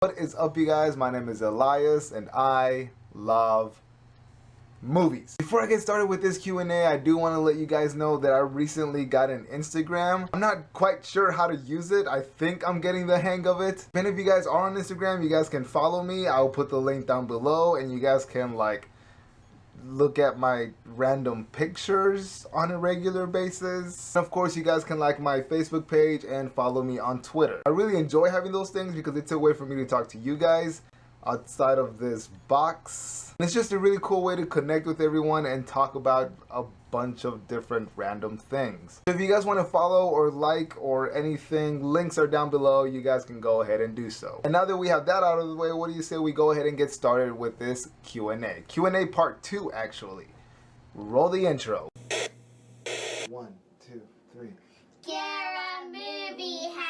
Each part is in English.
What is up, you guys? My name is Elias and I love movies. Before I get started with this Q&A, I do want to let you guys know that I recently got an Instagram. I'm not quite sure how to use it. I think I'm getting the hang of it. If any of you guys are on Instagram, you guys can follow me. I'll put the link down below and you guys can look at my random pictures on a regular basis. And of course, you guys can like my Facebook page and follow me on Twitter. I really enjoy having those things because it's a way for me to talk to you guys outside of this box. And it's just a really cool way to connect with everyone and talk about a bunch of different random things. If you guys want to follow or like or anything, links are down below. You guys can go ahead and do so. And now that we have that out of the way, what do you say we go ahead and get started with this Q&A? Q&A part 2, actually. Roll the intro. 1, 2, 3. Guerra Movie House.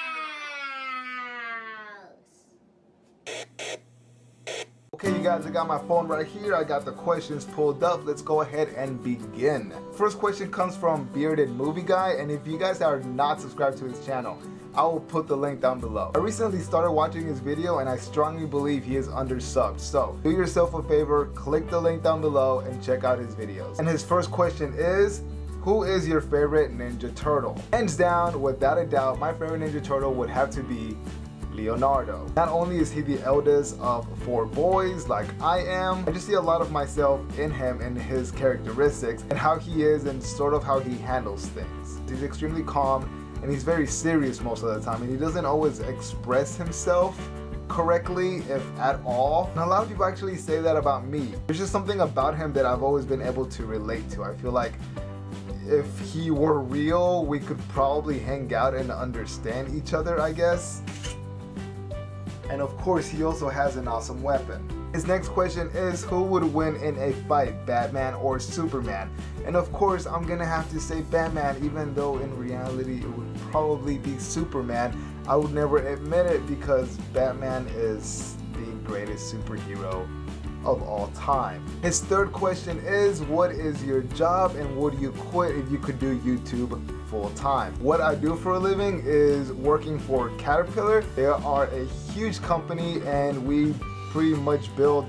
Okay, you guys, I got my phone right here. I got the questions pulled up. Let's go ahead and begin. First question comes from BeardedMovieGuy, and if you guys are not subscribed to his channel, I will put the link down below. I recently started watching his video and I strongly believe he is undersubbed. So do yourself a favor, click the link down below and check out his videos. And his first question is, who is your favorite Ninja Turtle? Hands down, without a doubt, my favorite Ninja Turtle would have to be Leonardo. Not only is he the eldest of 4 boys like I am, I just see a lot of myself in him and his characteristics and how he is and sort of how he handles things. He's extremely calm and he's very serious most of the time, and he doesn't always express himself correctly, if at all. And a lot of people actually say that about me. There's just something about him that I've always been able to relate to. I feel like if he were real, we could probably hang out and understand each other, I guess. And of course, he also has an awesome weapon. His next question is, who would win in a fight, Batman or Superman? And of course, I'm gonna have to say Batman, even though in reality it would probably be Superman. I would never admit it because Batman is the greatest superhero of all time. His third question is, what is your job and would you quit if you could do YouTube full time? What I do for a living is working for Caterpillar. They are a huge company and we pretty much build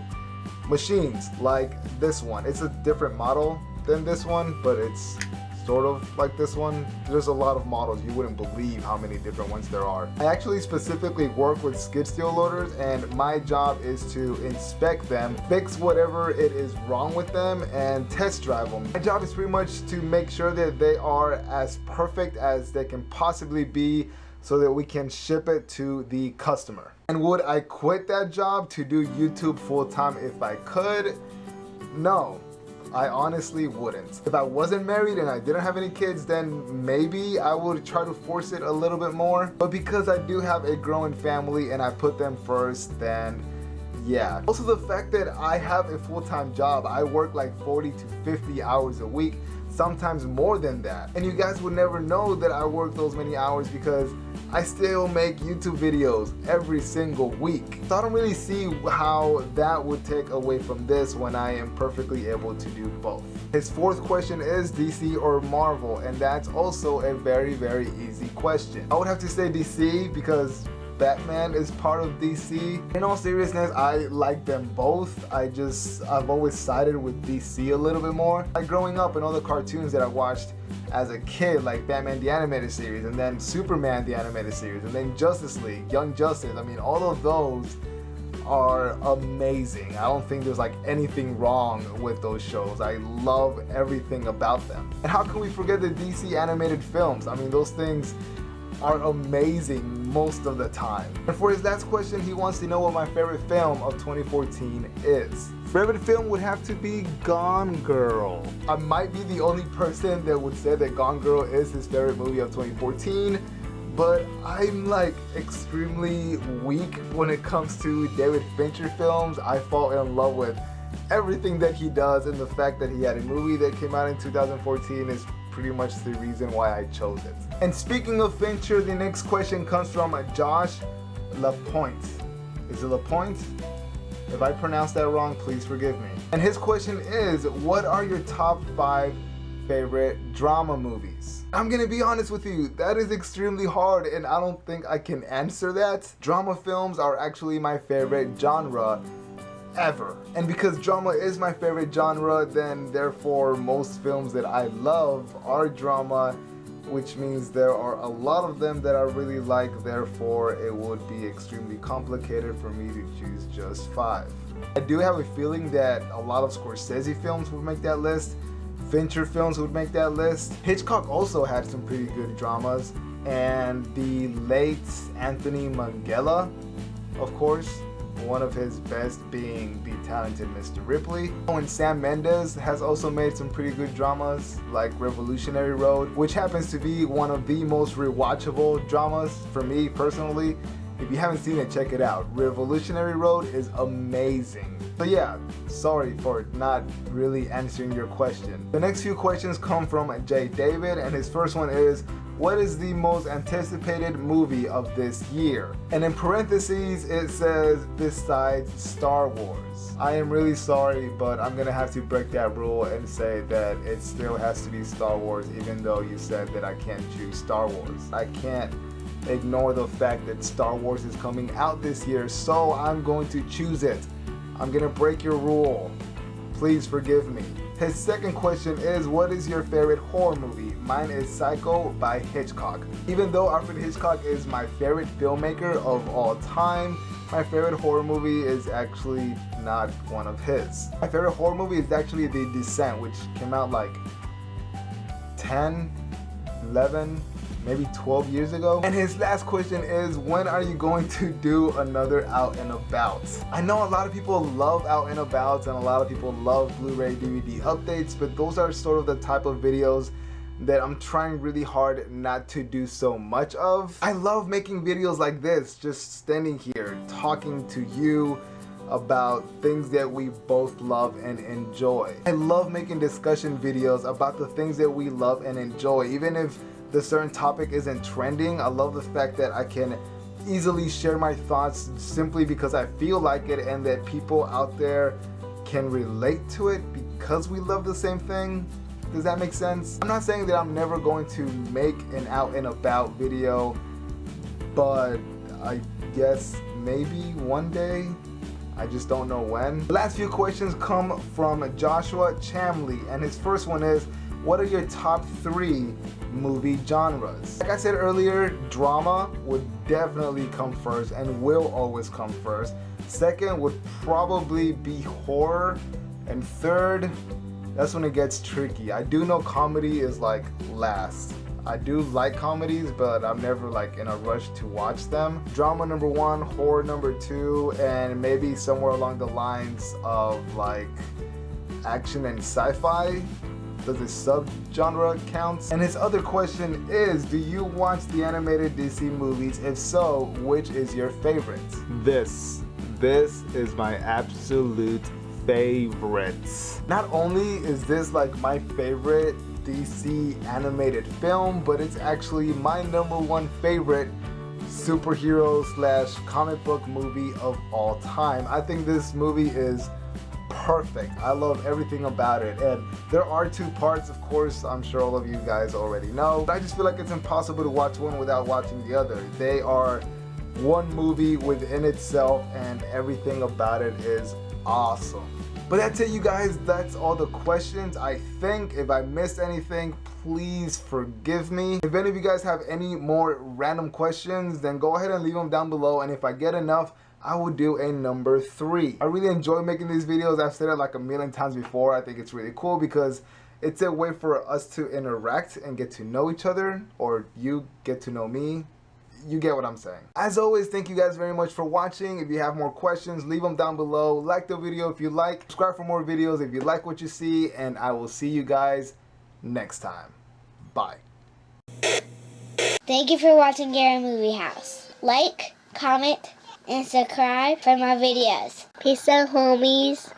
machines like this one. It's a different model than this one, but it's sort of like this one. There's a lot of models. You wouldn't believe how many different ones there are. I actually specifically work with skid steer loaders and my job is to inspect them, fix whatever it is wrong with them, and test drive them. My job is pretty much to make sure that they are as perfect as they can possibly be so that we can ship it to the customer. And would I quit that job to do YouTube full time if I could? No. I honestly wouldn't. If I wasn't married and I didn't have any kids, then maybe I would try to force it a little bit more. But because I do have a growing family and I put them first, then yeah. Also, the fact that I have a full-time job, I work like 40 to 50 hours a week, sometimes more than that. And you guys would never know that I work those many hours because I still make YouTube videos every single week. So I don't really see how that would take away from this when I am perfectly able to do both. His fourth question is DC or Marvel, and that's also a very, very easy question. I would have to say DC because Batman is part of DC. In all seriousness, I like them both. I've always sided with DC a little bit more. Like growing up and all the cartoons that I watched as a kid, like Batman the Animated Series, and then Superman the Animated Series, and then Justice League, Young Justice. I mean, all of those are amazing. I don't think there's like anything wrong with those shows. I love everything about them. And how can we forget the DC animated films? I mean, those things are amazing most of the time. And for his last question, he wants to know what my favorite film of 2014 is. Favorite film would have to be Gone Girl. I might be the only person that would say that Gone Girl is his favorite movie of 2014, but I'm like extremely weak when it comes to David Fincher films. I fall in love with everything that he does, and the fact that he had a movie that came out in 2014 is pretty much the reason why I chose it. And speaking of Fincher, the next question comes from Josh Lapointe. Is it Lapointe? If I pronounced that wrong, please forgive me. And his question is, what are your top 5 favorite drama movies? I'm gonna be honest with you, that is extremely hard and I don't think I can answer that. Drama films are actually my favorite genre ever. And because drama is my favorite genre, then therefore most films that I love are drama, which means there are a lot of them that I really like, therefore it would be extremely complicated for me to choose just 5. I do have a feeling that a lot of Scorsese films would make that list. Fincher films would make that list. Hitchcock also had some pretty good dramas. And the late Anthony Minghella, of course, one of his best being The Talented Mr. Ripley. And Sam Mendes has also made some pretty good dramas like Revolutionary Road, which happens to be one of the most rewatchable dramas for me personally. If you haven't seen it, check it out. Revolutionary Road is amazing. So yeah, sorry for not really answering your question. The next few questions come from Jay David, and his first one is, what is the most anticipated movie of this year? And in parentheses, it says, besides Star Wars. I am really sorry, but I'm gonna have to break that rule and say that it still has to be Star Wars, even though you said that I can't choose Star Wars. I can't ignore the fact that Star Wars is coming out this year, so I'm going to choose it. I'm gonna break your rule. Please forgive me. His second question is, what is your favorite horror movie? Mine is Psycho by Hitchcock. Even though Alfred Hitchcock is my favorite filmmaker of all time, my favorite horror movie is actually not one of his. My favorite horror movie is actually The Descent, which came out like 10, 11, maybe 12 years ago. And his last question is, when are you going to do another Out and About? I know a lot of people love Out and About and a lot of people love Blu-ray DVD updates, but those are sort of the type of videos that I'm trying really hard not to do so much of. I love making videos like this, just standing here talking to you about things that we both love and enjoy. I love making discussion videos about the things that we love and enjoy, even if the certain topic isn't trending. I love the fact that I can easily share my thoughts simply because I feel like it, and that people out there can relate to it because we love the same thing. Does that make sense? I'm not saying that I'm never going to make an Out and About video, but I guess maybe one day. I just don't know when. The last few questions come from Joshua Chamley, and his first one is, what are your top 3 movie genres? Like I said earlier, drama would definitely come first and will always come first. Second would probably be horror. And third, that's when it gets tricky. I do know comedy is like last. I do like comedies, but I'm never like in a rush to watch them. Drama number 1, horror number 2, and maybe somewhere along the lines of like action and sci-fi. Does this sub-genre count? And his other question is, do you watch the animated DC movies? If so, which is your favorite? This is my absolute favorite. Not only is this like my favorite DC animated film, but it's actually my number 1 favorite superhero / comic book movie of all time. I think this movie is perfect. I love everything about it, and there are 2 parts, of course. I'm sure all of you guys already know, but I just feel like it's impossible to watch one without watching the other. They are one movie within itself, and everything about it is awesome. But that's it, you guys. That's all the questions. I think if I missed anything, please forgive me. If any of you guys have any more random questions, then go ahead and leave them down below, and if I get enough, I will do a number 3. I really enjoy making these videos. I've said it like a million times before. I think it's really cool because it's a way for us to interact and get to know each other, or you get to know me. You get what I'm saying. As always, thank you guys very much for watching. If you have more questions, leave them down below. Like the video if you like. Subscribe for more videos if you like what you see, and I will see you guys next time. Bye. Thank you for watching Guerra Movie House. Like, comment, and subscribe for my videos. Peace out, homies.